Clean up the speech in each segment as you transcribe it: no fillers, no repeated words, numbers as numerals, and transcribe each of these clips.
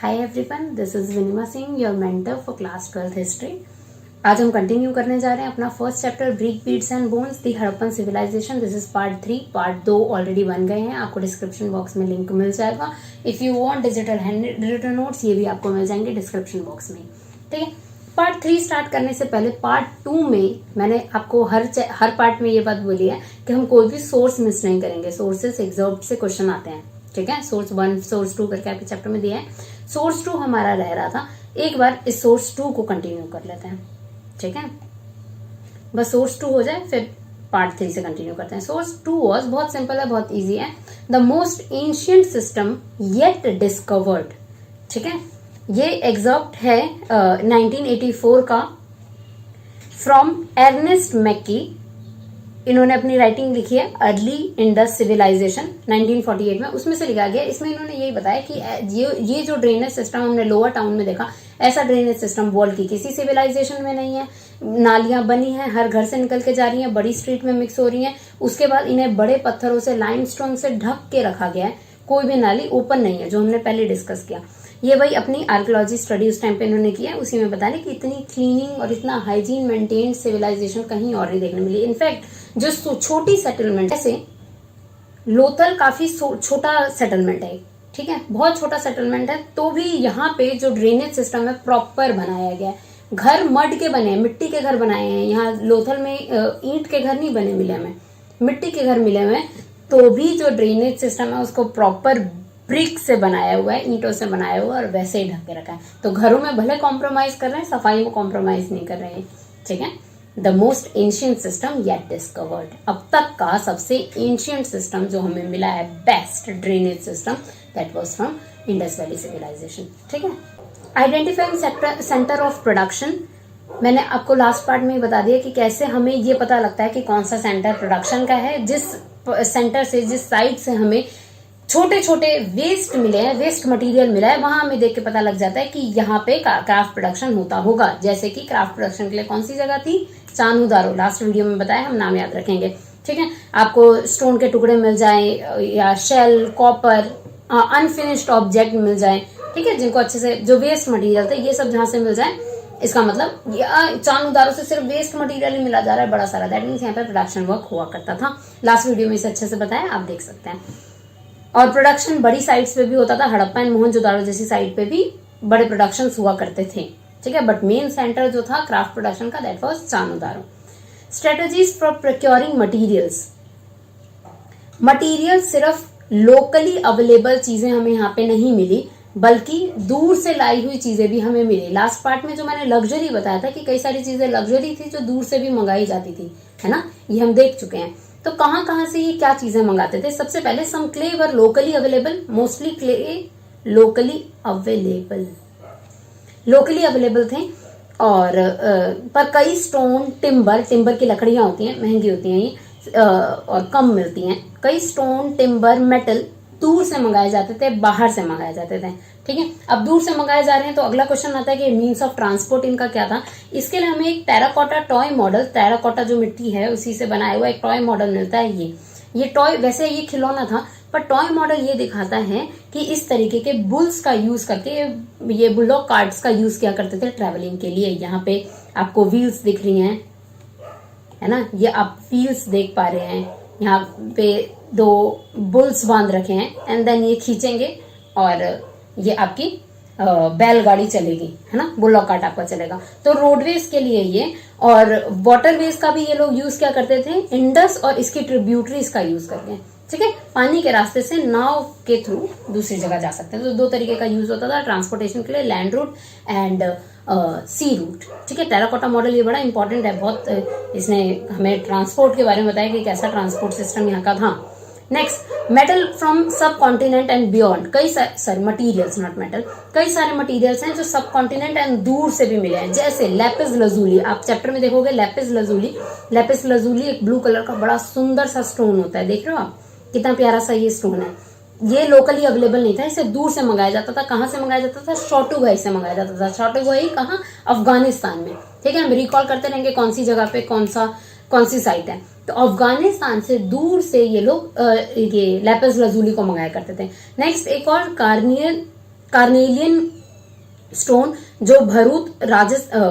Hi everyone, this is Vinima Singh, your mentor for class 12th history. आज हम continue करने जा रहे हैं अपना first chapter brick beads and bones the Harappan civilisation. This is part 3। Part 2 already बन गए हैं, आपको डिस्क्रिप्शन बॉक्स में लिंक मिल जाएगा। If you want digital hand written notes, ये भी आपको मिल जाएंगे डिस्क्रिप्शन बॉक्स में। ठीक है, पार्ट 3 स्टार्ट करने से पहले पार्ट 2 में मैंने आपको हर पार्ट में ये बात बोली है कि हम कोई भी सोर्स मिस नहीं करेंगे। सोर्सेस एग्जर्ब से क्वेश्चन आते हैं। ठीक है, सोर्स 1 सोर्स 2 करके आपके चैप्टर में दिया है। सोर्स 2 हमारा रह रहा था, एक बार इस सोर्स 2 को कंटिन्यू कर लेते हैं। ठीक है, बस सोर्स 2 हो जाए फिर पार्ट 3 से कंटिन्यू करते हैं। सोर्स 2 वॉज, बहुत सिंपल है, बहुत इजी है। The most ancient system yet discovered. ठीक है, ये एग्जॉक्ट है 1984 का, फ्रॉम एर्नेस्ट मैकी। इन्होंने अपनी राइटिंग लिखी है अर्ली इंडस सिविलाइजेशन 1948 में, उसमें से लिखा गया। इसमें इन्होंने यही बताया कि ये जो ड्रेनेज सिस्टम हमने लोअर टाउन में देखा, ऐसा ड्रेनेज सिस्टम वर्ल्ड की किसी सिविलाइजेशन में नहीं है। नालियां बनी हैं, हर घर से निकल के जा रही हैं, बड़ी स्ट्रीट में मिक्स हो रही हैं। उसके बाद इन्हें बड़े पत्थरों से, लाइमस्टोन से ढक के रखा गया है। कोई भी नाली ओपन नहीं है, जो हमने पहले डिस्कस किया। ये भाई अपनी आर्कियोलॉजी स्टडी उस टाइम पे इन्होंने किया, उसी में बता रहे कि इतनी क्लीनिंग और इतना हाइजीन मेंटेन्ड सिविलाइजेशन कहीं और नहीं देखने मिली। इनफैक्ट जो छोटी सेटलमेंट है, लोथल काफी छोटा सेटलमेंट है। ठीक है, बहुत छोटा सेटलमेंट है, तो भी यहाँ पे जो ड्रेनेज सिस्टम है प्रॉपर बनाया गया है। घर मड के बने हैं, मिट्टी के घर बनाए हैं। यहाँ लोथल में ईंट के घर नहीं बने मिले हमें, मिट्टी के घर मिले हुए हैं। तो भी जो ड्रेनेज सिस्टम है उसको प्रॉपर ब्रिक से बनाया हुआ है, ईंटों से बनाया हुआ है, और वैसे ही ढक के रखा है। तो घरों में भले कॉम्प्रोमाइज कर रहे हैं, सफाई में कॉम्प्रोमाइज नहीं कर रहे हैं। ठीक है, the most ancient system yet discovered, अब तक का सबसे एंशियंट सिस्टम जो हमें मिला है, best drainage system, that was from Indus valley civilization. ठीक है, आइडेंटिफाइंग सेंटर ऑफ प्रोडक्शन, मैंने आपको लास्ट पार्ट में ही बता दिया कि कैसे हमें ये पता लगता है कि कौन सा सेंटर प्रोडक्शन का है। जिस सेंटर से, जिस साइड से हमें छोटे छोटे वेस्ट मिले हैं, वेस्ट मटेरियल मिला है, वहां हमें देख के पता लग जाता है कि यहाँ पे क्राफ्ट प्रोडक्शन होता होगा। जैसे कि क्राफ्ट प्रोडक्शन के लिए कौन सी जगह थी, चानू दारो, लास्ट वीडियो में बताया, हम नाम याद रखेंगे। ठीक है, आपको स्टोन के टुकड़े मिल जाए, या शेल, कॉपर, अनफिनिश्ड ऑब्जेक्ट मिल जाए। ठीक है, जिनको अच्छे से, जो वेस्ट मटेरियल थे, ये सब जहां से मिल जाए, इसका मतलब चानू दारो से सिर्फ वेस्ट मटेरियल ही मिला जा रहा है बड़ा सारा। दैट मीन्स यहाँ पे प्रोडक्शन वर्क हुआ करता था। लास्ट वीडियो में इसे अच्छे से बताया, आप देख सकते हैं। और प्रोडक्शन बड़ी साइट्स पे भी होता था, हड़प्पा एंड मोहनजोदाड़ो जैसी साइट पे भी बड़े प्रोडक्शंस हुआ करते थे। ठीक है, बट मेन सेंटर जो था क्राफ्ट प्रोडक्शन का, that was Chanhu Daro. Strategies for procuring materials, material सिर्फ लोकली अवेलेबल चीजें हमें यहाँ पे नहीं मिली, बल्कि दूर से लाई हुई चीजें भी हमें मिली। लास्ट पार्ट में जो मैंने लग्जरी बताया था कि कई सारी चीजें लग्जरी थी जो दूर से भी मंगाई जाती थी, है ना, ये हम देख चुके हैं। तो कहाँ से ये क्या चीजें मंगाते थे? सबसे पहले some clay were locally available, mostly clay locally available थे। और पर कई स्टोन, टिम्बर की लकड़ियां होती हैं, महंगी होती हैं ये, और कम मिलती हैं। कई स्टोन, टिम्बर, मेटल दूर से मंगाए जाते थे, बाहर से मंगाए जाते थे। ठीक है, अब दूर से मंगाए जा रहे हैं तो अगला क्वेश्चन आता है कि मीन्स ऑफ ट्रांसपोर्ट इनका क्या था। इसके लिए हमें एक टेराकोटा टॉय मॉडल, टेराकोटा जो मिट्टी है उसी से बनाया हुआ एक टॉय मॉडल मिलता है। ये टॉय, वैसे ये खिलौना था, पर टॉय मॉडल ये दिखाता है कि इस तरीके के बुल्स का यूज करके, ये बुलडॉग कार्ट्स का यूज किया करते थे ट्रेवलिंग के लिए। यहाँ पे आपको व्हील्स दिख रही हैं, है ना, ये आप व्हील्स देख पा रहे हैं। यहाँ पे 2 बुल्स बांध रखे हैं, एंड देन ये खींचेंगे और ये आपकी बैलगाड़ी चलेगी, है ना, बुलडॉग कार्ट आपका चलेगा। तो रोडवेज के लिए ये, और वाटरवेज का भी ये लोग यूज क्या करते थे, इंडस और इसकी ट्रिब्यूटरीज का यूज करके। ठीक है, पानी के रास्ते से नाव के थ्रू दूसरी जगह जा सकते हैं। तो 2 तरीके का यूज होता था ट्रांसपोर्टेशन के लिए, land route and sea route. ठीक है, टेराकोटा मॉडल ये बड़ा इंपॉर्टेंट है बहुत, इसने हमें ट्रांसपोर्ट के बारे में बताया कि कैसा ट्रांसपोर्ट सिस्टम यहाँ का था। नेक्स्ट, मेटल फ्रॉम सब continent and beyond, materials, not metal, कई सारे मटीरियल्स हैं जो सब कॉन्टिनेंट एंड दूर से भी मिले हैं। जैसे लैपिस लजूली, आप चैप्टर में देखोगे लैपिस लजूली एक ब्लू कलर का बड़ा सुंदर सा स्टोन होता है, देख रहे हो आप कितना प्यारा सा ये स्टोन है। ये लोकली अवेलेबल नहीं था, इसे दूर से मंगाया जाता था। कहाँ से मंगाया जाता था? शॉटुगाई से मंगाया जाता था। शॉटुगाई कहाँ? अफगानिस्तान में। ठीक है, हम रिकॉल करते रहेंगे कौन सी जगह पे कौन सी साइट है। तो अफगानिस्तान से दूर से ये लोग ये लैपिस लजूली को मंगाया करते थे। नेक्स्ट, एक और कार्नेलियन स्टोन जो भरूच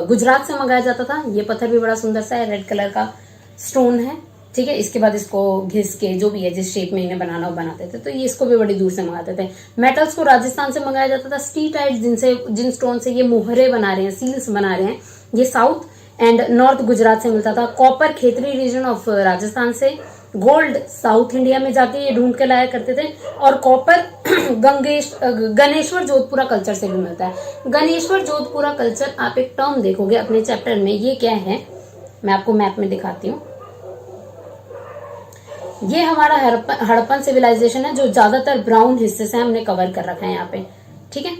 गुजरात से मंगाया जाता था। ये पत्थर भी बड़ा सुंदर सा है, रेड कलर का स्टोन है, ठीक है। इसके बाद इसको घिस के जो भी है जिस शेप में इन्हें बनाना वो बनाते थे, तो ये इसको भी बड़ी दूर से मंगाते थे। मेटल्स को राजस्थान से मंगाया जाता था। स्टीटाइट जिन स्टोन से ये मोहरे बना रहे हैं, सील्स बना रहे हैं, ये साउथ एंड नॉर्थ गुजरात से मिलता था। Copper Khetri region of Rajasthan से। गोल्ड साउथ इंडिया में जाके ये ढूंढ के लाया करते थे। और कॉपर गणेश्वर जोधपुरा कल्चर से भी मिलता है। गणेश्वर जोधपुरा कल्चर, आप एक टर्म देखोगे अपने चैप्टर में, ये क्या है मैं आपको मैप में दिखाती हूँ। ये हमारा हड़प्पन सिविलाइजेशन है जो ज्यादातर ब्राउन हिस्से से हमने कवर कर रखा है यहाँ पे, ठीक है।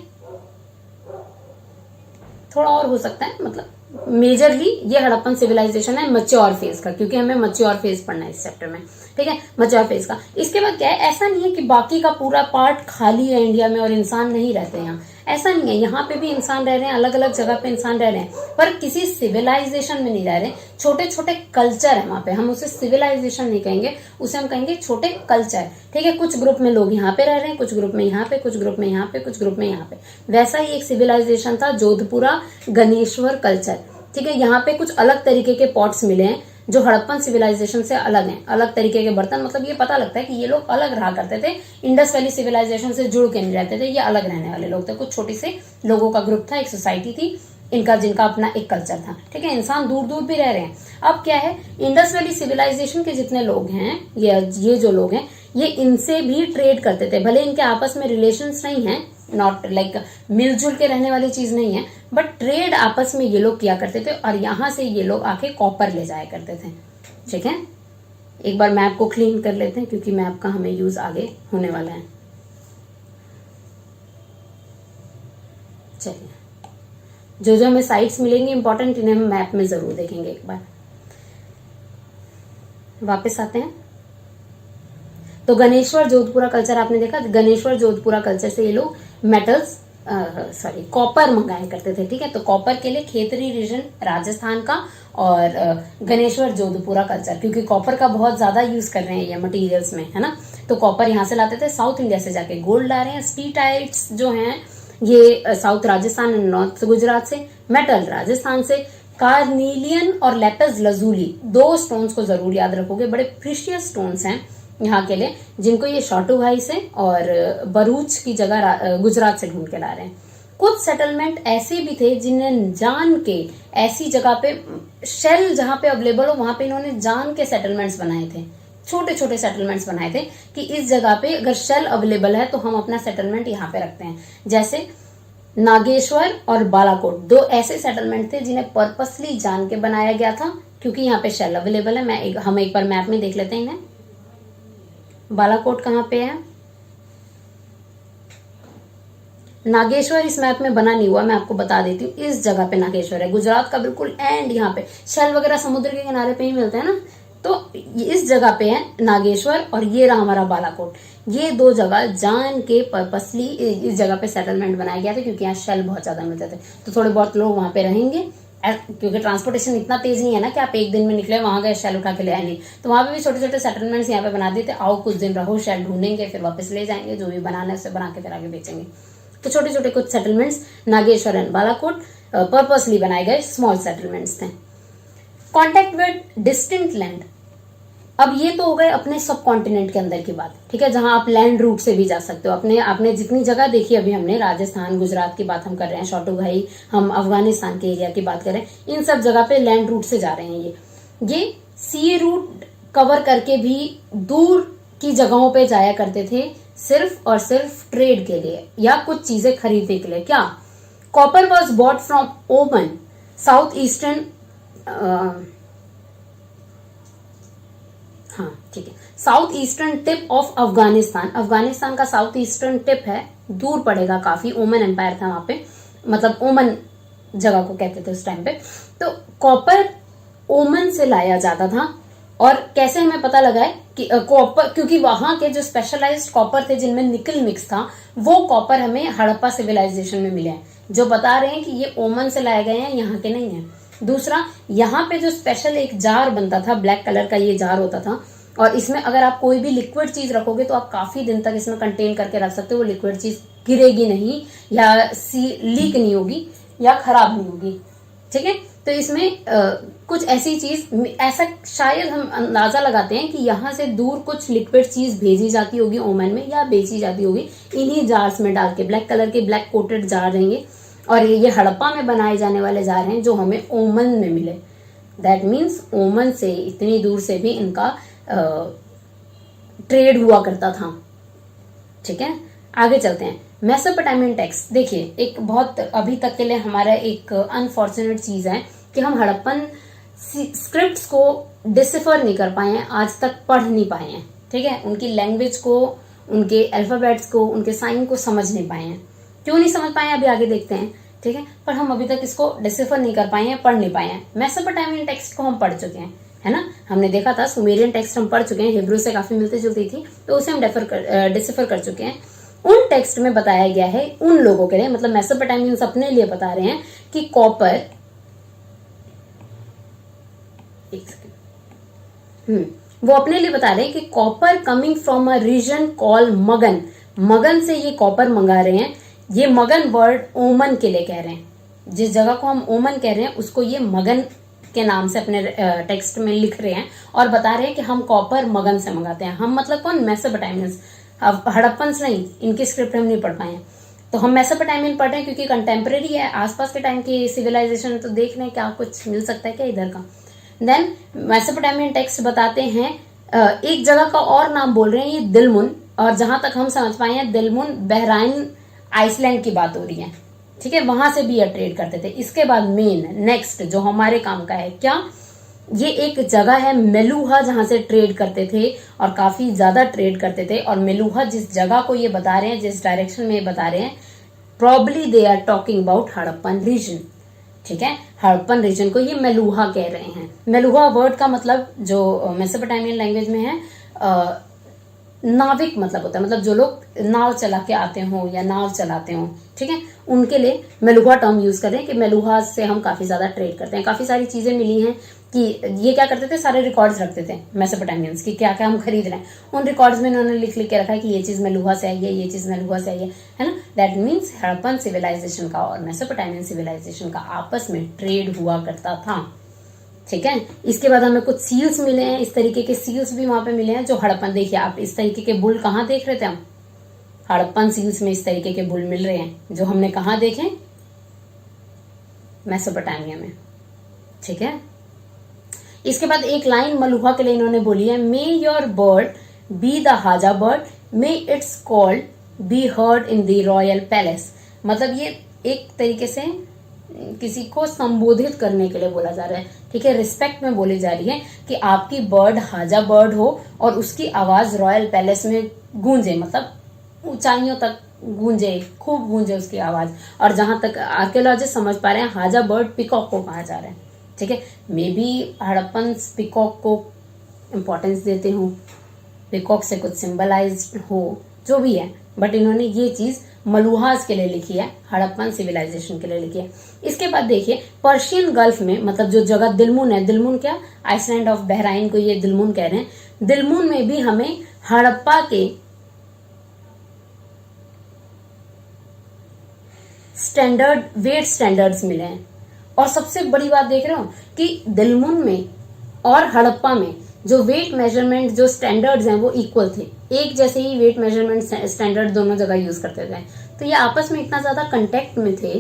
थोड़ा और हो सकता है, मतलब मेजरली ये हड़प्पन सिविलाइजेशन है मैच्योर फेज का, क्योंकि हमें मैच्योर फेज पढ़ना है इस चैप्टर में, ठीक है, मैच्योर फेज का। इसके बाद क्या है, ऐसा नहीं है कि बाकी का पूरा पार्ट खाली है इंडिया में और इंसान नहीं रहते यहाँ, ऐसा नहीं है। यहाँ पे भी इंसान रह रहे हैं, अलग अलग जगह पे इंसान रह रहे हैं, पर किसी सिविलाइजेशन में नहीं रह रहे। छोटे छोटे कल्चर है वहां पे, हम उसे सिविलाइजेशन नहीं कहेंगे, उसे हम कहेंगे छोटे कल्चर, ठीक है। कुछ ग्रुप में लोग यहाँ पे रह रहे हैं, कुछ ग्रुप में यहाँ पे, कुछ ग्रुप में यहाँ पे, कुछ ग्रुप में यहाँ पे। वैसा ही एक सिविलाइजेशन था जोधपुरा गणेश्वर कल्चर, ठीक है। यहाँ पे कुछ अलग तरीके के पॉट्स मिले हैं जो हड़प्पन सिविलाइजेशन से अलग हैं, अलग तरीके के बर्तन, मतलब ये पता लगता है कि ये लोग अलग रहा करते थे, इंडस वैली सिविलाइजेशन से जुड़ के नहीं रहते थे, ये अलग रहने वाले लोग थे। कुछ छोटी से लोगों का ग्रुप था, एक सोसाइटी थी इनका, जिनका अपना एक कल्चर था, ठीक है। इंसान दूर दूर भी रह रहे हैं। अब क्या है, इंडस वैली सिविलाइजेशन के जितने लोग हैं, ये जो लोग हैं, ये इनसे भी ट्रेड करते थे। भले इनके आपस में रिलेशंस नहीं है, नॉट लाइक मिलजुल के रहने वाली चीज नहीं है, बट ट्रेड आपस में ये लोग किया करते थे और यहां से ये लोग आके कॉपर ले जाया करते थे, ठीक है। एक बार मैप को क्लीन कर लेते हैं क्योंकि मैप का हमें यूज आगे होने वाला है। चलिए, जो जो हमें साइट्स मिलेंगी इंपॉर्टेंट, इन्हें हम मैप में जरूर देखेंगे। एक बार वापस आते हैं। तो गणेश्वर जोधपुरा कल्चर आपने देखा, गणेश्वर जोधपुरा कल्चर से ये लोग मेटल्स कॉपर मंगाया करते थे, ठीक है। तो कॉपर के लिए खेतरी रीजन राजस्थान का और गणेश्वर जोधपुरा कल्चर, क्योंकि कॉपर का बहुत ज्यादा यूज कर रहे हैं ये मटेरियल्स में, है ना, तो कॉपर यहाँ से लाते थे। साउथ इंडिया से जाके गोल्ड ला रहे हैं। स्टीटाइट्स जो हैं ये south Rajasthan and north Gujarat से। मेटल राजस्थान से। कार्नीलियन और लेपिस लजूली, दो स्टोन्स को जरूर याद रखोगे, बड़े प्रीशियस स्टोन्स हैं यहाँ के लिए, जिनको ये शॉटू भाई से और भरूच की जगह गुजरात से ढूंढ के ला रहे हैं। कुछ सेटलमेंट ऐसे भी थे जिन्हें जान के ऐसी जगह पे, शेल जहां पे अवेलेबल हो वहां पे इन्होंने जान के सेटलमेंट्स बनाए थे, छोटे छोटे सेटलमेंट्स बनाए थे कि इस जगह पे अगर शेल अवेलेबल है तो हम अपना सेटलमेंट यहाँ पे रखते हैं। जैसे नागेश्वर और बालाकोट, दो ऐसे सेटलमेंट थे जिन्हें पर्पसली जान के बनाया गया था क्योंकि यहाँ पे शेल अवेलेबल है। हम एक बार मैप में देख लेते हैं इन्हें। बालाकोट कहाँ पे है? नागेश्वर इस मैप में बना नहीं हुआ, मैं आपको बता देती हूँ। इस जगह पे नागेश्वर है, गुजरात का बिल्कुल एंड। यहाँ पे शेल वगैरह समुद्र के किनारे पे ही मिलते हैं ना, तो इस जगह पे है नागेश्वर और ये रहा हमारा बालाकोट। ये दो जगह जान के पर्पसली इस जगह पे सेटलमेंट बनाया गया था क्योंकि यहाँ शेल बहुत ज्यादा मिलते थे, तो थोड़े बहुत लोग वहां पे रहेंगे। क्योंकि ट्रांसपोर्टेशन इतना तेज नहीं है ना कि आप एक दिन में निकले वहां गए शेल उठा के ले आए, नहीं, तो वहां पे भी छोटे छोटे सेटलमेंट्स यहाँ पे बना दिए थे। आओ कुछ दिन रहो, शेल ढूंढेंगे, फिर वापस ले जाएंगे, जो भी बनाना है उसे बना के फिर आगे बेचेंगे। तो छोटे छोटे कुछ settlements Nageshwar and Balakot purposely बनाए गए स्मॉल सेटलमेंट्स थे। कॉन्टेक्ट विद डिस्टिंक्ट लैंड, अब ये तो हो गए अपने सब कॉन्टिनेंट के अंदर की बात, ठीक है, जहां आप लैंड रूट से भी जा सकते हो। आपने जितनी जगह देखी, अभी हमने राजस्थान गुजरात की बात हम कर रहे हैं, छोटू भाई हम अफगानिस्तान के एरिया की बात कर रहे हैं, इन सब जगह पे लैंड रूट से जा रहे हैं। ये सी रूट कवर करके भी दूर की जगहों पे जाया करते थे, सिर्फ और सिर्फ ट्रेड के लिए या कुछ चीजें खरीदने के लिए। क्या? कॉपर वॉज बॉट फ्रॉम ओमन, साउथ ईस्टर्न, हाँ ठीक है, south eastern tip of Afghanistan. Afghanistan का साउथ ईस्टर्न टिप है, दूर पड़ेगा काफी। ओमन एम्पायर था वहां पे, मतलब ओमन जगह को कहते थे उस टाइम पे। तो कॉपर ओमन से लाया जाता था। और कैसे हमें पता लगा है कि कॉपर, क्योंकि वहां के जो स्पेशलाइज्ड कॉपर थे जिनमें निकल मिक्स था, वो कॉपर हमें हड़प्पा सिविलाइजेशन में मिले हैं, जो बता रहे हैं कि ये ओमन से लाए गए हैं, यहाँ के नहीं है। दूसरा, यहाँ पे जो स्पेशल एक जार बनता था, ब्लैक कलर का ये जार होता था, और इसमें अगर आप कोई भी लिक्विड चीज रखोगे तो आप काफी दिन तक इसमें कंटेन करके रख सकते हो, वो लिक्विड चीज गिरेगी नहीं या लीक नहीं होगी या खराब नहीं होगी। ठीक है, तो इसमें कुछ ऐसी चीज, ऐसा शायद हम अंदाजा लगाते हैं कि यहाँ से दूर कुछ लिक्विड चीज भेजी जाती होगी ओमन में या बेची जाती होगी इन्हीं जार्स में डाल के। ब्लैक कलर के ब्लैक कोटेड जार रहेंगे और ये हड़प्पा में बनाए जाने वाले जार हैं जो हमें ओमन में मिले। दैट मीन्स ओमन से इतनी दूर से भी इनका ट्रेड हुआ करता था। ठीक है, आगे चलते हैं। मेसोपोटामियन टेक्स्ट देखिए, एक बहुत अभी तक के लिए हमारा एक अनफॉर्चुनेट चीज है कि हम हड़प्पन स्क्रिप्ट्स को डिसिफर नहीं कर पाए हैं, आज तक पढ़ नहीं पाए हैं। ठीक है, उनकी लैंग्वेज को, उनके अल्फाबेट्स को, उनके साइन को समझ नहीं पाए हैं। क्यों नहीं समझ पाए अभी आगे देखते हैं। ठीक है, पर हम अभी तक इसको डिसिफर नहीं कर पाए हैं, पढ़ नहीं पाए हैं। मेसोपोटामियन टेक्स्ट को हम पढ़ चुके हैं, है ना, हमने देखा था। सुमेरियन टेक्स्ट हम पढ़ चुके हैं, हिब्रू से काफी मिलती जुलती थी, तो उसे हम डिसिफर कर चुके हैं। उन टेक्स्ट में बताया गया है उन लोगों के लिए, मतलब मेसोपोटामियंस अपने लिए बता रहे हैं कि कॉपर, वो अपने लिए बता रहे हैं कि copper coming from a region call Magan, Magan से ये कॉपर मंगा रहे हैं। ये मगन वर्ड ओमन के लिए कह रहे हैं, जिस जगह को हम ओमन कह रहे हैं उसको ये मगन के नाम से अपने टेक्स्ट में लिख रहे हैं और बता रहे हैं कि हम कॉपर मगन से मंगाते हैं। हम मतलब कौन, मेसोपोटामियंस, हड़प्पन्स नहीं, इनकी स्क्रिप्ट हम नहीं पढ़ पाए हैं। तो हम मेसोपोटामियन पढ़ रहे हैं क्योंकि कंटेम्प्रेरी है, आसपास के टाइम की सिविलाइजेशन, तो देख रहे हैं क्या कुछ मिल सकता है क्या इधर का। देन मेसोपोटामियन टेक्स्ट बताते हैं, एक जगह का और नाम बोल रहे हैं ये दिलमुन, और जहां तक हम समझ पाए हैं दिलमुन बहराइन आइसलैंड की बात हो रही है। ठीक है, वहां से भी ये ट्रेड करते थे। इसके बाद मेन नेक्स्ट जो हमारे काम का है, क्या ये एक जगह है मेलुहा, जहां से ट्रेड करते थे और काफी ज्यादा ट्रेड करते थे। और मेलुहा जिस जगह को ये बता रहे हैं, जिस डायरेक्शन में ये बता रहे हैं, probably they are talking about Harappan region. ठीक है, हड़प्पन रीजन को ये मेलुहा कह रहे हैं। मेलुहा वर्ड का मतलब जो मेसोपोटामियन लैंग्वेज में है नाविक मतलब होता है, मतलब जो लोग नाव चला के आते हो या नाव चलाते हो। ठीक है, उनके लिए मेलुहा टर्म यूज कर रहे हैं कि मेलुहा से हम काफी ज्यादा ट्रेड करते हैं। काफी सारी चीजें मिली हैं कि ये क्या करते थे, सारे रिकॉर्ड्स रखते थे मेसोपोटामियंस की, क्या क्या हम खरीद रहे हैं। उन रिकॉर्ड्स में इन्होंने लिख लिख के रखा है कि ये चीज मेलुहा से आई है, ये चीज मेलुहा से आई है ना। दैट मीन्स हड़प्पन सिविलाइजेशन का और मेसोपोटामियन सिविलाइजेशन का आपस में ट्रेड हुआ करता था। ठीक है, इसके बाद हमें कुछ सील्स मिले हैं, इस तरीके के सील्स भी वहां पे मिले हैं जो हड़प्पन, देखिए आप इस तरीके के बुल कहाँ देख रहे थे हम, हड़प्पन सील्स में इस तरीके के बुल मिल रहे हैं जो हमने कहाँ देखे, मेसोपोटामिया में। ठीक है, इसके बाद एक लाइन मलुहा के लिए इन्होंने बोली है, may your bird be the hajja bird, may its called be heard in the royal palace. मतलब ये एक तरीके से किसी को संबोधित करने के लिए बोला जा रहा है। ठीक है, रिस्पेक्ट में बोली जा रही है कि आपकी बर्ड हाजा बर्ड हो और उसकी आवाज रॉयल पैलेस में गूंजे, मतलब ऊंचाइयों तक गूंजे, खूब गूंजे उसकी आवाज। और जहां तक आर्कियोलॉजिस्ट समझ पा रहे हैं, हाजा बर्ड पिकॉक को कहा जा रहा है। ठीक है, मे बी हड़प्पन पिकॉक को इम्पोर्टेंस देते हो, पिकॉक से कुछ सिंबलाइज हो, जो भी है, बट इन्होंने ये चीज मलुहास के लिए लिखी है, हड़प्पन सिविलाइजेशन के लिए लिखी है। इसके बाद देखिए पर्शियन गल्फ में, मतलब जो जगह दिलमुन है, दिलमुन क्या, आइसलैंड ऑफ बहराइन को ये दिलमुन कह रहे हैं। दिलमुन में भी हमें हड़प्पा के स्टैंडर्ड वेट स्टैंडर्ड्स मिले हैं। और सबसे बड़ी बात देख रहे हो कि दिलमुन में और हड़प्पा में जो वेट मेजरमेंट, जो स्टैंडर्ड्स हैं वो इक्वल थे, एक जैसे ही वेट मेजरमेंट स्टैंडर्ड दोनों जगह यूज करते थे। तो ये आपस में इतना ज्यादा कांटेक्ट में थे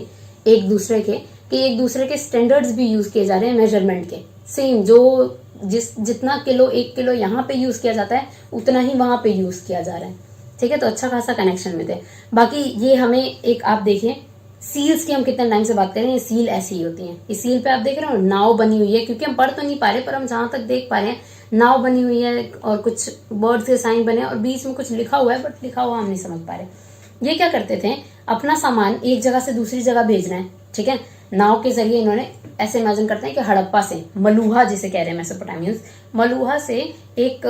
एक दूसरे के कि एक दूसरे के स्टैंडर्ड्स भी यूज किए जा रहे हैं मेजरमेंट के, सेम जो जितना किलो, 1 किलो यहाँ पे यूज किया जाता है उतना ही वहां पे यूज किया जा रहा है। ठीक है, तो अच्छा खासा कनेक्शन में थे। बाकी ये हमें एक, आप देखिए सील्स की हम कितने टाइम से बात करें, ये सील ऐसी ही होती है। इस सील पे आप देख रहे हो नाव बनी हुई है, क्योंकि हम पढ़ तो नहीं पा रहे पर हम जहां तक देख पा रहे हैं नाव बनी हुई है और कुछ बर्ड्स के साइन बने और बीच में कुछ लिखा हुआ है, बट लिखा हुआ हम नहीं समझ पा रहे। ये क्या करते थे, अपना सामान एक जगह से दूसरी जगह भेजना है। ठीक है, नाव के जरिए इन्होंने ऐसे इमेजिन करते हैं कि हड़प्पा से, मलुहा जिसे कह रहे हैं मेसोपोटामियंस, मलुहा से एक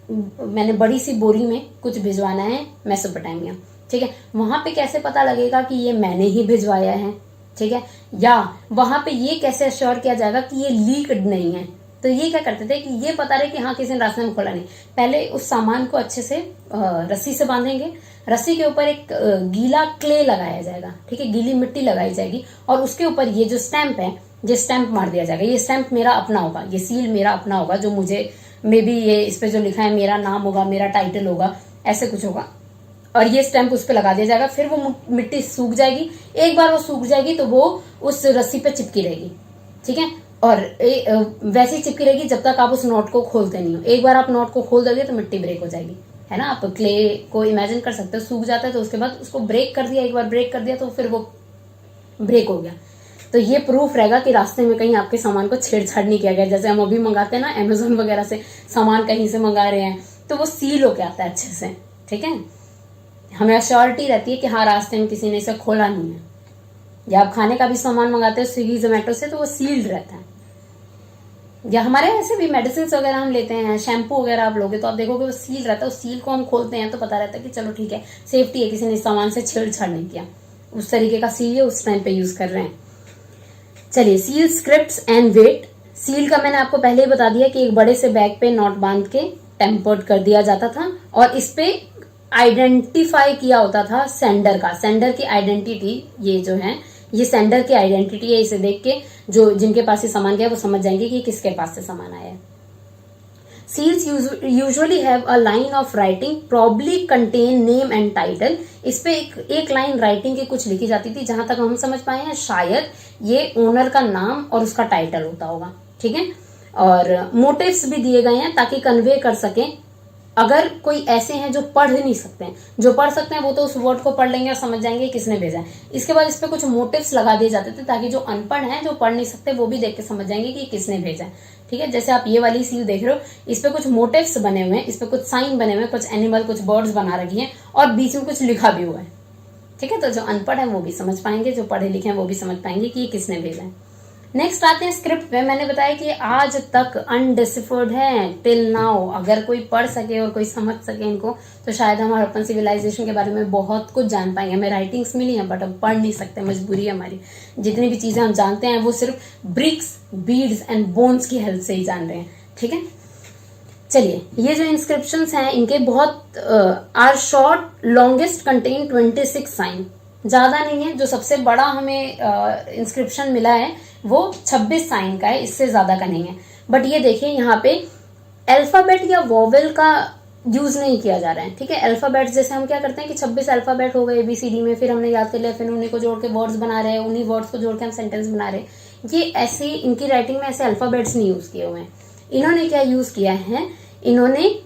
मैंने बड़ी सी बोरी में कुछ भिजवाना है मेसोपोटामिया। ठीक है, वहां पे कैसे पता लगेगा कि ये मैंने ही भिजवाया है। ठीक है, या वहां पे ये कैसे अश्योर किया जाएगा कि ये लीक्ड नहीं है, तो ये क्या करते थे कि ये पता रहे कि हाँ किसी ने रास्ते में खोला नहीं, पहले उस सामान को अच्छे से रस्सी से बांधेंगे, रस्सी के ऊपर एक गीला क्ले लगाया जाएगा, ठीक है, गीली मिट्टी लगाई जाएगी, और उसके ऊपर ये जो स्टैंप है ये स्टैंप मार दिया जाएगा। ये स्टैंप मेरा अपना होगा, ये सील मेरा अपना होगा, जो मुझे मे बी ये इस पे जो लिखा है मेरा नाम होगा, मेरा टाइटल होगा, ऐसे कुछ होगा, और ये स्टैंप उस पे लगा दिया जाएगा। फिर वो मिट्टी सूख जाएगी, एक बार वो सूख जाएगी तो वो उस रस्सी पे चिपकी रहेगी, ठीक है, और वैसे ही चिपकी रहेगी जब तक आप उस नॉट को खोलते नहीं हो। एक बार आप नॉट को खोल दोगे तो मिट्टी ब्रेक हो जाएगी, है ना। आप क्ले को इमेजिन कर सकते हो, सूख जाता है तो उसके बाद उसको ब्रेक कर दिया, एक बार ब्रेक कर दिया तो फिर वो ब्रेक हो गया। तो ये प्रूफ रहेगा कि रास्ते में कहीं आपके सामान को छेड़छाड़ नहीं किया गया। जैसे हम अभी मंगाते हैं ना अमेजोन वगैरह से सामान, कहीं से मंगा रहे हैं तो वो सील होके आता है अच्छे से, ठीक है, हमें अश्योरिटी रहती है कि हाँ रास्ते में किसी ने इसे खोला नहीं है। या आप खाने का भी सामान मंगाते हो स्विगी जोमेटो से तो वो सील्ड रहता है। या हमारे ऐसे भी मेडिसिन वगैरह हम लेते हैं, शैम्पू वगैरह आप लोगे तो आप देखोगे वो सील रहता है, उस सील को हम खोलते हैं तो पता रहता है कि चलो ठीक है सेफ्टी है, किसी ने इस सामान से छेड़छाड़ नहीं किया। उस तरीके का सील है उस टाइम पे यूज कर रहे हैं। चलिए, seal scripts and weight. Seal का मैंने आपको पहले ही बता दिया कि एक बड़े से बैग पे नॉट बांध के टेम्पर्ड कर दिया जाता था, और इस पे आइडेंटिफाई किया होता था सेंडर का, सेंडर की आइडेंटिटी, ये जो है ये सेंडर की आइडेंटिटी है। इसे देख के जो जिनके पास से सामान गया वो समझ जाएंगे कि किसके पास से सामान आया है। Seals usually have a line of writing probably contain name and title. इस पे एक लाइन राइटिंग की कुछ लिखी जाती थी, जहां तक हम समझ पाए हैं शायद ये ओनर का नाम और उसका टाइटल होता होगा, ठीक है। और मोटिव्स भी दिए गए हैं ताकि कन्वे कर सकें। अगर कोई ऐसे हैं जो पढ़ नहीं सकते हैं, जो पढ़ सकते हैं वो तो उस वर्ड को पढ़ लेंगे और समझ जाएंगे किसने भेजा है। इसके बाद इस पे कुछ मोटिव्स लगा दिए जाते थे ताकि जो अनपढ़ हैं, जो पढ़ नहीं सकते, वो भी देख के समझ जाएंगे कि किसने भेजा है, ठीक है। जैसे आप ये वाली सील देख रहे हो, इस पे कुछ मोटिव्स बने हुए हैं, इस पे कुछ साइन बने हुए हैं, कुछ एनिमल, कुछ बर्ड्स बना रखी है, और बीच में कुछ लिखा भी हुआ है, ठीक है। तो जो अनपढ़ है वो भी समझ पाएंगे, जो पढ़े लिखे हैं वो भी समझ पाएंगे कि ये किसने भेजा है। नेक्स्ट आते हैं स्क्रिप्ट पे। मैंने बताया कि आज तक अनडिसिफर्ड है टिल नाउ। अगर कोई पढ़ सके और कोई समझ सके इनको तो शायद हम हड़प्पन सिविलाइजेशन के बारे में बहुत कुछ जान पाएंगे। हमें राइटिंग्स मिली हैं बट हम पढ़ नहीं सकते, मजबूरी है हमारी। जितनी भी चीजें हम जानते हैं वो सिर्फ ब्रिक्स, बीड्स एंड बोन्स की हेल्प से ही जान रहे हैं, ठीक है। चलिए, ये जो इंस्क्रिप्शंस हैं इनके बहुत are short, longest contain 26 sign. ज्यादा नहीं है, जो सबसे बड़ा हमें इंस्क्रिप्शन मिला है वो 26 साइन का है, इससे ज्यादा का नहीं है। बट ये देखिए यहाँ पे अल्फाबेट या वोवेल का यूज नहीं किया जा रहा है, ठीक है। अल्फाबेट जैसे हम क्या करते हैं कि 26 अल्फाबेट हो गए ABCD में, फिर हमने याद कर लिया, फिर उन्हीं को जोड़ के वर्ड्स बना रहे हैं, उन्हीं वर्ड्स को जोड़ के हम सेंटेंस बना रहे हैं। ये ऐसे इनकी राइटिंग में ऐसे अल्फाबेट्स नहीं यूज किए हुए हैं। इन्होंने क्या यूज किया है, इन्होंने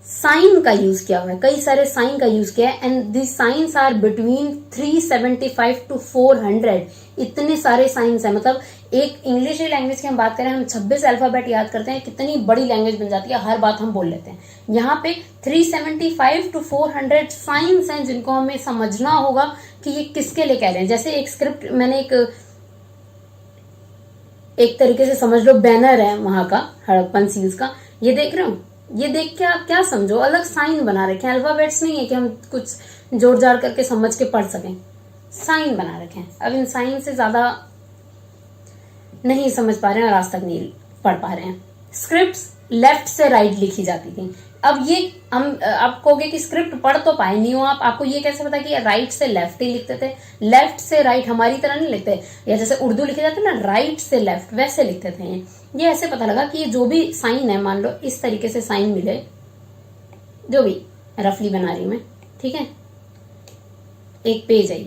साइन का यूज किया हुआ है, कई सारे साइन का यूज किया है। And the signs are between 375 to 400। इतने सारे साइंस है, मतलब एक इंग्लिश लैंग्वेज की हम बात करें, हम 26 अल्फाबेट याद करते हैं, कितनी बड़ी लैंग्वेज बन जाती है, हर बात हम बोल लेते हैं। यहाँ पे 375 to 400 साइंस हैं जिनको हमें समझना होगा कि ये किसके लिए कह रहे हैं। जैसे एक स्क्रिप्ट मैंने एक तरीके से समझ लो बैनर है वहां का, हड़प्पन सील्स का, ये देख रहे हो, ये देख के आप क्या समझो, अलग साइन बना रखे हैं। अल्फाबेट्स नहीं है कि हम कुछ जोड़ जाड़ करके समझ के पढ़ सकें, साइन बना रखे हैं। अब इन साइन से ज्यादा नहीं समझ पा रहे हैं और आज तक नहीं पढ़ पा रहे हैं। स्क्रिप्ट्स लेफ्ट से राइट लिखी जाती थी। अब ये हम आप कहोगे कि स्क्रिप्ट पढ़ तो पाए नहीं हो आप, आपको ये कैसे पता कि राइट से लेफ्ट ही लिखते थे? लेफ्ट से राइट हमारी तरह नहीं लिखते, या जैसे उर्दू लिखे जाते ना राइट से लेफ्ट, वैसे लिखते थे। ये ऐसे पता लगा कि ये जो भी साइन है, मान लो इस तरीके से साइन मिले, जो भी रफली बना रही हूं मैं, ठीक है, एक पेज है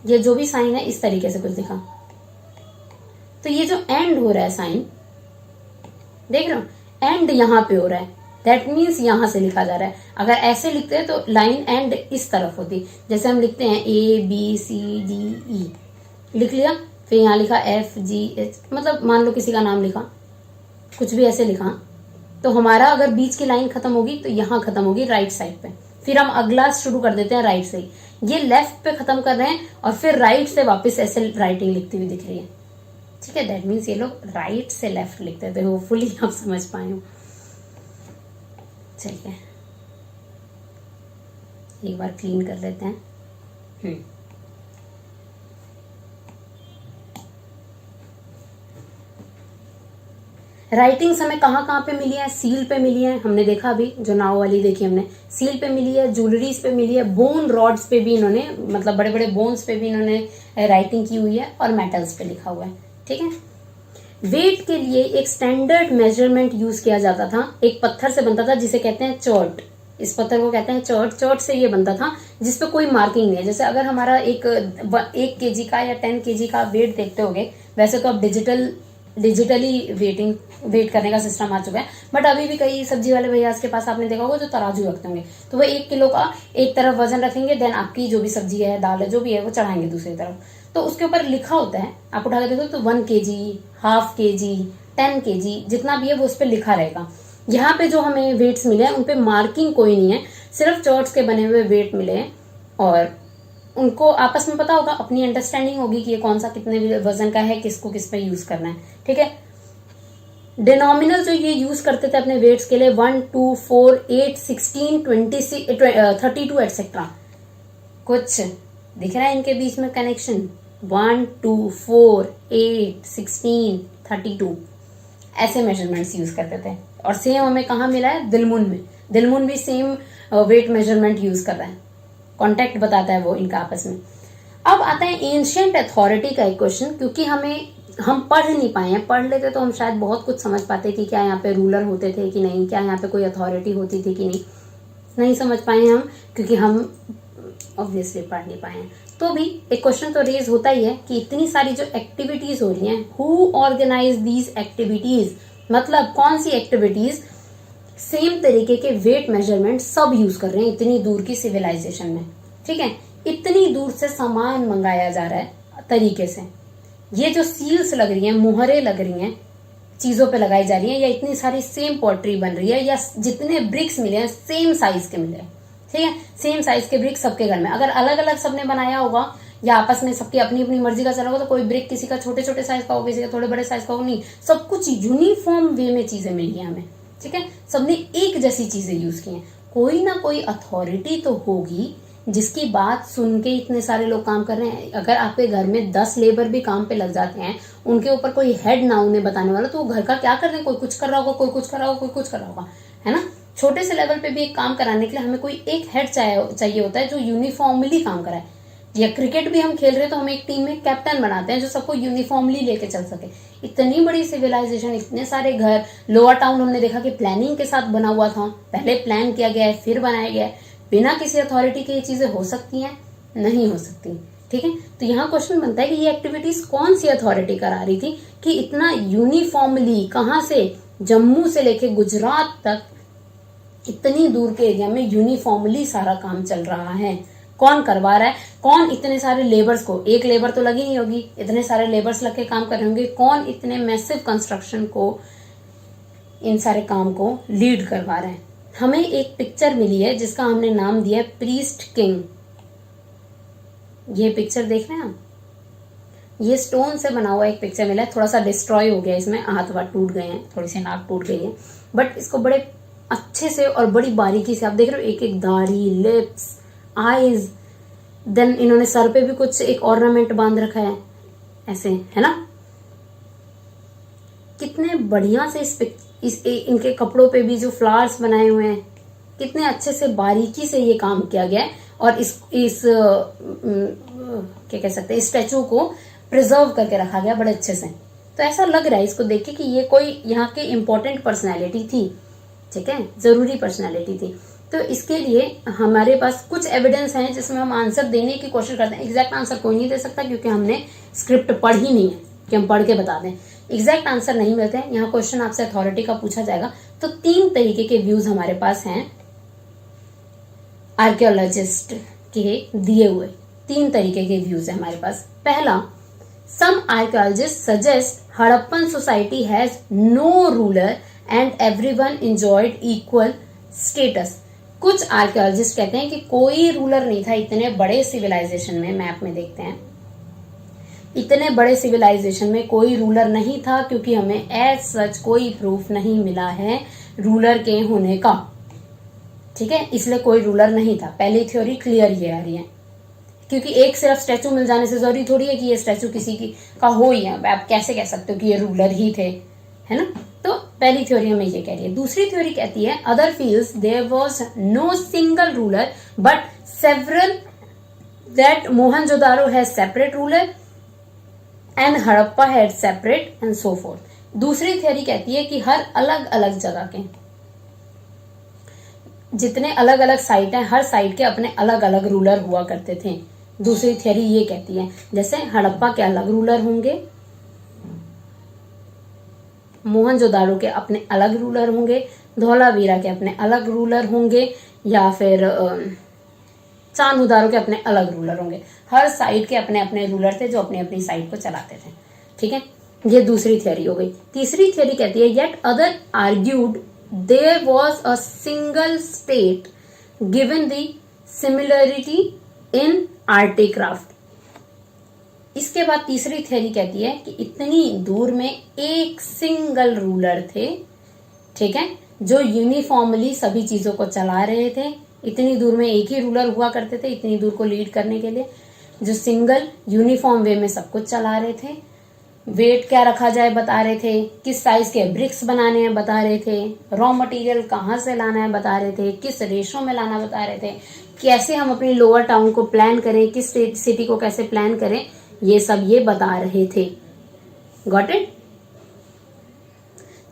ये जो भी साइन है इस तरीके से कुछ दिखा, तो ये जो एंड हो रहा है साइन, देख रहे हो, एंड यहां पे हो रहा है, दैट मीन्स यहां से लिखा जा रहा है। अगर ऐसे लिखते हैं तो लाइन एंड इस तरफ होती, जैसे हम लिखते हैं ABCDE, लिख लिया, फिर यहां लिखा FGH, मतलब मान लो किसी का नाम लिखा, कुछ भी ऐसे लिखा, तो हमारा अगर बीच की लाइन खत्म होगी तो यहां खत्म होगी राइट साइड पे, फिर हम अगला शुरू कर देते हैं राइट से। ये लेफ्ट पे खत्म कर रहे हैं और फिर राइट से वापस ऐसे राइटिंग लिखती हुई दिख रही है, ठीक है। दैट मीन्स ये लोग राइट से लेफ्ट लिखते थे। होपफुली आप समझ पाए हो। चलिए एक बार क्लीन कर लेते हैं। राइटिंग्स हमें कहाँ कहाँ पे मिली है, सील पे मिली है, हमने देखा अभी जो नाव वाली देखी हमने, सील पे मिली है, ज्वेलरीज पे मिली है, बोन रॉड्स पे भी इन्होंने, मतलब बड़े बड़े बोन्स पे भी इन्होंने राइटिंग की हुई है, और मेटल्स पे लिखा हुआ है। ठीक है। वेट के लिए एक स्टैंडर्ड मेजरमेंट यूज किया जाता था, एक पत्थर से बनता था जिसे कहते हैं चर्ट। इस पत्थर को कहते हैं चर्ट। चर्ट से ये बनता था जिसपे कोई मार्किंग नहीं है। जैसे अगर हमारा एक 1 kg का या 10 kg का वेट देखते होगे, वैसे तो अब डिजिटली वेट करने का सिस्टम आ चुका है, बट अभी भी कई सब्जी वाले भैया के पास आपने देखा होगा जो तराजू रखते होंगे, तो वो 1 किलो का एक तरफ वजन रखेंगे, देन आपकी जो भी सब्जी है, दाल है, जो भी है, वो चढ़ाएंगे दूसरी तरफ, तो उसके ऊपर लिखा होता है, आप उठा के देखो तो 1 kg, ½ kg, 10 kg, जितना भी है वो उस पर लिखा रहेगा। यहाँ पे जो हमें वेट्स मिले हैं उन पे मार्किंग कोई नहीं है, सिर्फ चॉर्ट्स के बने हुए वेट मिले हैं, और उनको आपस में पता होगा, अपनी अंडरस्टैंडिंग होगी कि ये कौन सा कितने वजन का है, किसको किस पे यूज करना है। ठीक है। डिनोमिनल जो ये यूज करते थे अपने वेट्स के लिए 1, 2, 4, 8, 16, 26, 32 एटसेट्रा। कुछ दिख रहा है इनके बीच में कनेक्शन? 1, 2, 4, 8, 16, 32 ऐसे मेजरमेंट्स यूज करते थे। और सेम हमें कहाँ मिला है? दिलमुन में। दिलमुन भी सेम वेट मेजरमेंट यूज कर रहा है, कॉन्टेक्ट बताता है वो इनका आपस में। अब आता है एंशिएंट अथॉरिटी का एक क्वेश्चन, क्योंकि हम पढ़ नहीं पाए हैं, पढ़ लेते तो हम शायद बहुत कुछ समझ पाते कि क्या यहाँ पे रूलर होते थे कि नहीं, क्या यहाँ पे कोई अथॉरिटी होती थी कि नहीं समझ पाए हम, क्योंकि हम ऑब्वियसली पढ़ नहीं पाए हैं। तो भी एक क्वेश्चन तो रेज होता ही है कि इतनी सारी जो एक्टिविटीज हो रही हैं, हु ऑर्गेनाइज दीज एक्टिविटीज, मतलब कौन सी एक्टिविटीज सेम तरीके के वेट मेजरमेंट सब यूज कर रहे हैं इतनी दूर की सिविलाइजेशन में। ठीक है। इतनी दूर से सामान मंगाया जा रहा है तरीके से, ये जो सील्स लग रही हैं, मुहरे लग रही हैं, चीजों पे लगाई जा रही हैं, या इतनी सारी सेम पॉटरी बन रही है, या जितने ब्रिक्स मिले हैं सेम साइज के मिले हैं। ठीक है। सेम साइज के ब्रिक्स सबके घर में, अगर अलग अलग सबने बनाया होगा या आपस में सबकी अपनी अपनी मर्जी का चला होगा, तो कोई ब्रिक किसी का छोटे छोटे साइज का होगा, किसी का थोड़े बड़े साइज का होगा, नहीं, सब कुछ यूनिफॉर्म वे में चीजें मिली है हमें। ठीक है। सबने एक जैसी चीजें यूज की हैं। कोई ना कोई अथॉरिटी तो होगी जिसकी बात सुन के इतने सारे लोग काम कर रहे हैं। अगर आपके घर में 10 लेबर भी काम पे लग जाते हैं, उनके ऊपर कोई हेड ना उन्हें बताने वाला, तो वो घर का क्या कर रहे हैं? कोई कुछ कर रहा होगा, कोई कुछ कर रहा होगा, कोई कुछ कर रहा होगा, है ना। छोटे से लेवल पे भी एक काम कराने के लिए हमें कोई एक हेड चाहिए होता है जो यूनिफॉर्मली काम कराए। या क्रिकेट भी हम खेल रहे हैं तो हम एक टीम में कैप्टन बनाते हैं जो सबको यूनिफॉर्मली लेके चल सके। इतनी बड़ी सिविलाइजेशन, इतने सारे घर, लोअर टाउन हमने देखा कि प्लानिंग के साथ बना हुआ था, पहले प्लान किया गया है फिर बनाया गया है। बिना किसी अथॉरिटी के ये चीजें हो सकती हैं? नहीं हो सकती। ठीक है। तो यहाँ क्वेश्चन बनता है कि ये एक्टिविटीज कौन सी अथॉरिटी करा रही थी कि इतना यूनिफॉर्मली, कहाँ से, जम्मू से लेके गुजरात तक इतनी दूर के एरिया में यूनिफॉर्मली सारा काम चल रहा है। कौन करवा रहा है? कौन इतने सारे लेबर्स को, एक लेबर तो लगी नहीं होगी, इतने सारे लेबर्स लग के काम कर रहे होंगे, कौन इतने मैसिव कंस्ट्रक्शन को, इन सारे काम को लीड करवा रहे हैं? हमें एक पिक्चर मिली है जिसका हमने नाम दिया है प्रीस्ट किंग। ये पिक्चर देख रहे हैं आप? ये स्टोन से बना हुआ एक पिक्चर मिला है, थोड़ा सा डिस्ट्रॉय हो गया, इसमें हाथ वाथ टूट गए हैं, थोड़ी सी नाक टूट गई है, बट इसको बड़े अच्छे से और बड़ी बारीकी से आप देख रहे हो, एक एक दाढ़ी, लिप्स, आईज, देन इन्होंने सर पे भी कुछ एक ऑर्नामेंट बांध रखा है ऐसे, है ना। कितने बढ़िया से इनके कपड़ों पे भी जो फ्लावर्स बनाए हुए हैं, कितने अच्छे से बारीकी से ये काम किया गया है, और इस क्या कह सकते हैं, स्टैचू को प्रिजर्व करके रखा गया बड़े अच्छे से। तो ऐसा लग रहा है इसको देख के कि ये कोई यहाँ की इम्पोर्टेंट पर्सनैलिटी थी। ठीक है, जरूरी पर्सनैलिटी थी। तो इसके लिए हमारे पास कुछ एविडेंस हैं जिसमें हम आंसर देने की कोशिश करते हैं। एग्जैक्ट आंसर कोई नहीं दे सकता क्योंकि हमने स्क्रिप्ट पढ़ी नहीं है कि हम पढ़ के बता दें। एग्जैक्ट आंसर नहीं मिलते हैं। यहाँ क्वेश्चन आपसे अथॉरिटी का पूछा जाएगा तो 3 तरीके के व्यूज हमारे पास हैं आर्कियोलॉजिस्ट के दिए हुए। 3 तरीके के व्यूज है हमारे पास। पहला, some archaeologists suggest Harappan society has no ruler and everyone enjoyed equal status. कुछ आर्कियोलॉजिस्ट कहते हैं कि कोई रूलर नहीं था इतने बड़े सिविलाइजेशन में। मैप में देखते हैं, इतने बड़े सिविलाइजेशन में कोई रूलर नहीं था क्योंकि हमें एज सच कोई प्रूफ नहीं मिला है रूलर के होने का। ठीक है, इसलिए कोई रूलर नहीं था। पहली थ्योरी क्लियर ये आ रही है, क्योंकि एक सिर्फ स्टैचू मिल जाने से जरूरी थोड़ी है कि ये स्टैचू किसी की का हो ही है। आप कैसे कह सकते हो कि ये रूलर ही थे, है ना। तो पहली थ्योरी हमें ये कह रही है। दूसरी थ्योरी कहती है other feels there was no single ruler but several, that Mohenjodaro has separate ruler and Harappa had separate and so forth. दूसरी थ्योरी कहती है कि हर अलग अलग जगह के जितने अलग अलग साइट हैं, हर साइट के अपने अलग अलग रूलर हुआ करते थे। दूसरी थ्योरी ये कहती है जैसे हड़प्पा के अलग रूलर होंगे, मोहनजोदाड़ो के अपने अलग रूलर होंगे, धौलावीरा के अपने अलग रूलर होंगे, या फिर चान्होदारो के अपने अलग रूलर होंगे। हर साइड के अपने अपने रूलर थे जो अपनी अपनी साइड को चलाते थे। ठीक है, ये दूसरी थ्योरी हो गई। तीसरी थ्योरी कहती है yet others argued there was a single state given the similarity in art craft. इसके बाद तीसरी थ्योरी कहती है कि इतनी दूर में एक सिंगल रूलर थे, ठीक है, जो यूनिफॉर्मली सभी चीजों को चला रहे थे। इतनी दूर में एक ही रूलर हुआ करते थे इतनी दूर को लीड करने के लिए, जो सिंगल यूनिफॉर्म वे में सब कुछ चला रहे थे। वेट क्या रखा जाए बता रहे थे, किस साइज के ब्रिक्स बनाने हैं बता रहे थे, रॉ मटेरियल कहाँ से लाना है बता रहे थे, किस रेशो में लाना बता रहे थे, कैसे हम अपनी लोअर टाउन को प्लान करें, किस सिटी को कैसे प्लान करें, ये सब ये बता रहे थे। Got it?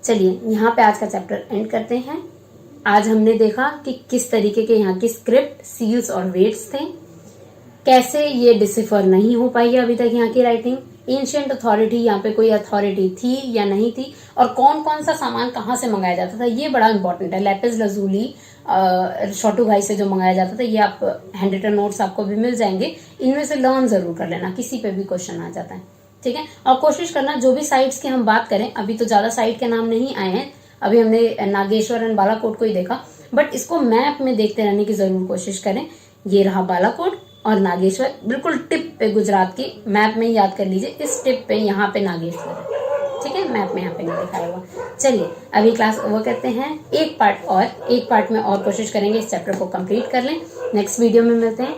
चलिए यहाँ पे आज का चैप्टर एंड करते हैं। आज हमने देखा कि किस तरीके के यहाँ की स्क्रिप्ट, सील्स और वेट्स थे, कैसे ये डिसिफर नहीं हो पाई अभी तक यहाँ की राइटिंग, एंशिएंट अथॉरिटी, यहाँ पे कोई अथॉरिटी थी या नहीं थी, और कौन कौन सा सामान कहाँ से मंगाया जाता था, ये बड़ा इंपॉर्टेंट है। लेपिस लजूली छोटू भाई से जो मंगाया जाता था, ये आप हैंड रिटन नोट्स आपको भी मिल जाएंगे, इनमें से लर्न जरूर कर लेना, किसी पे भी क्वेश्चन आ जाता है। ठीक है, और कोशिश करना जो भी साइट्स की हम बात करें, अभी तो ज्यादा साइट के नाम नहीं आए हैं, अभी हमने नागेश्वर एंड बालाकोट को ही देखा, बट इसको मैप में देखते रहने की जरूर कोशिश करें। ये रहा बालाकोट और नागेश्वर, बिल्कुल टिप पे गुजरात की, मैप में याद कर लीजिए, इस टिप पे यहाँ पे नागेश्वर है। ठीक है, मैप में यहाँ पे नहीं दिखाया हुआ। चलिए अभी क्लास ओवर करते हैं, एक पार्ट में और कोशिश करेंगे इस चैप्टर को कंप्लीट कर लें। नेक्स्ट वीडियो में मिलते हैं।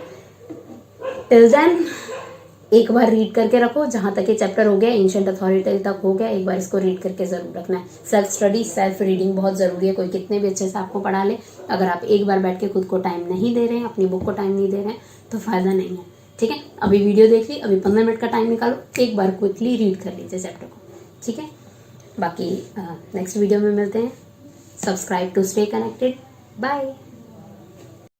टिल देन एक बार रीड करके रखो, जहां तक ये चैप्टर हो गया, एंशिएंट अथॉरिटी तक हो गया, एक बार इसको रीड करके जरूर रखना है। सेल्फ स्टडी, सेल्फ रीडिंग बहुत जरूरी है, कोई कितने भी अच्छे से आपको पढ़ा ले, अगर आप एक बार बैठ के खुद को टाइम नहीं दे रहे हैं, अपनी बुक को टाइम नहीं दे रहे हैं, तो फायदा नहीं है। ठीक है, अभी वीडियो देख ली, अभी 15 मिनट का टाइम निकालो, एक बार क्विकली रीड कर लीजिए चैप्टर को। ठीक है, बाकी नेक्स्ट वीडियो में मिलते हैं। Subscribe to stay connected. Bye.